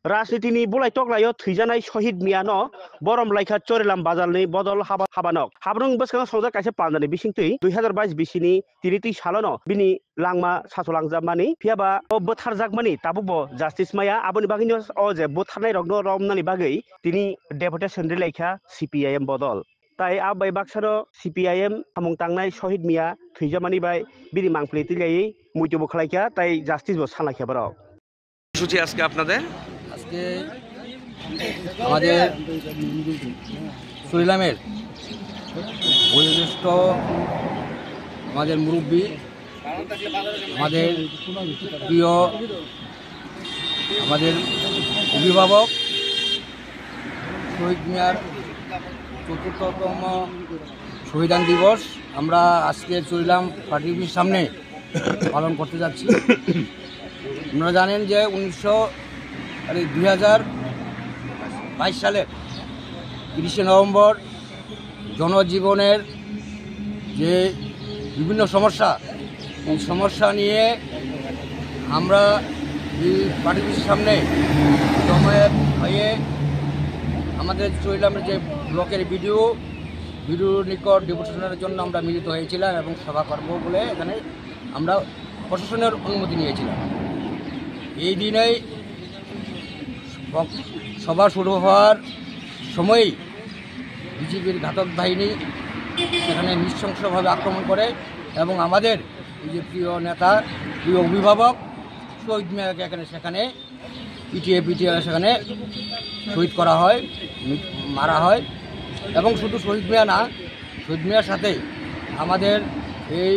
राजनीतिनि बुलाय टकलायाव थैजानाय शहीद मियानो बरम लाइखा चोरेलाम बाजारनि बदल हाबानक हाब्रं बसखां सौजा काइसे पालनानै बिसिंतै 2022 बिसिनि तिरिति सालनो बिनि लांमा सासलांजामानि फियाबा बोथारजाकमानि ताबुबो जास्टिस माया आबनि बागिनि अजे बोथारनाय रगनो रमनानि बागै तिनि डेपुटेशन रिलाइखा सीपीआईएम बदल ताई आबै बाक्सारो सीपीआईएम हामुं तांनाय शहीद मिया थैजामानि बाय बिनि मांफ्ले तिलायै मुइतुबो खालायखा ताई জাস্টিসबो सालायखा बारो সূচি আজকে আপনাদের আজকে আমাদের চুরিলামের বয়োজ্যেষ্ঠ আমাদের মুরব্বী আমাদের প্রিয় আমাদের অভিভাবক শহীদ মিয়ার ৪র্থতম শহীদান দিবস আমরা আজকে চুরিলাম পার্টি অফিসের সামনে পালন করতে যাচ্ছি। আপনারা জানেন যে 2022 সালের 30শে নভেম্বর জনজীবনের যে বিভিন্ন সমস্যা এই সমস্যা নিয়ে আমরা এই পার্টি অফিসের সামনে জমায়েত হয়ে আমাদের চুরিলামের যে ব্লকের ভিডিওর নিকট ডেপুটেশনের জন্য আমরা মিলিত হয়েছিলাম এবং সভা করব বলে এখানে আমরা প্রশাসনের অনুমতি নিয়েছিলাম। এই দিনেই সভা শুরু হওয়ার সময়ই বিজেপির ঘাতক বাহিনী সেখানে নৃশংসভাবে আক্রমণ করে এবং আমাদের এই যে প্রিয় নেতা প্রিয় অভিভাবক শহীদ মিয়াকে সেখানে পিটিয়ে সেখানে শহীদ করা হয়, মারা হয়। এবং শুধু শহীদ মিয়া না, শহীদ মিয়ার সাথে আমাদের এই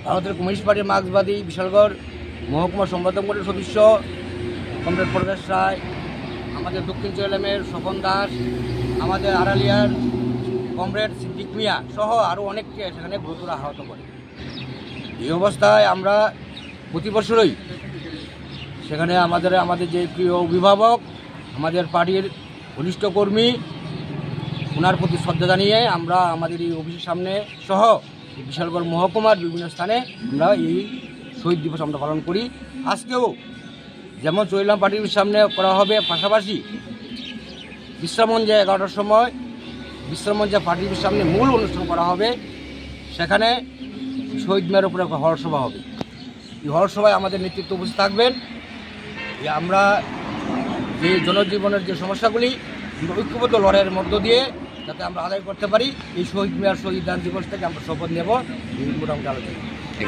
ভারতের কমিউনিস্ট পার্টির মার্ক্সবাদী বিশালগড় মহকুমা সম্পাদক বোর্ডের সদস্য কমরেড প্রকাশ রায়, আমাদের দক্ষিণ চুরিলামের স্বপন দাস, আমাদের আড়ালিয়ার কমরেড সিদ্দিক মিয়া সহ আরও অনেককে সেখানে গুরুতর আহত করে। এই অবস্থায় আমরা প্রতি বছরই সেখানে আমাদের যে প্রিয় অভিভাবক আমাদের পার্টির ঘনিষ্ঠ কর্মী ওনার প্রতি শ্রদ্ধা জানিয়ে আমরা আমাদের এই অফিসের সামনে সহ বিশালগড় মহকুমার বিভিন্ন স্থানে আমরা এই শহীদ দিবস আমরা পালন করি। আজকেও যেমন চুরিলাম পার্টির সামনে করা হবে, পাশাপাশি বিশ্রামঞ্জে 11টার সময় বিশ্রামঞ্জে পার্টির সামনে মূল অনুষ্ঠান করা হবে। সেখানে শহীদ মিয়ার উপরে একটা হলসভা হবে। এই হলসভায় আমাদের নেতৃত্ব উপস্থিত থাকবেন। আমরা যে জনজীবনের যে সমস্যাগুলি ঐক্যবদ্ধ লড়াইয়ের মধ্য দিয়ে যাতে আমরা আদায় করতে পারি, এই শহীদ মিয়ার শহীদান দিবস থেকে আমরা শপথ নেব। এই মোটামুটি আলোচনা।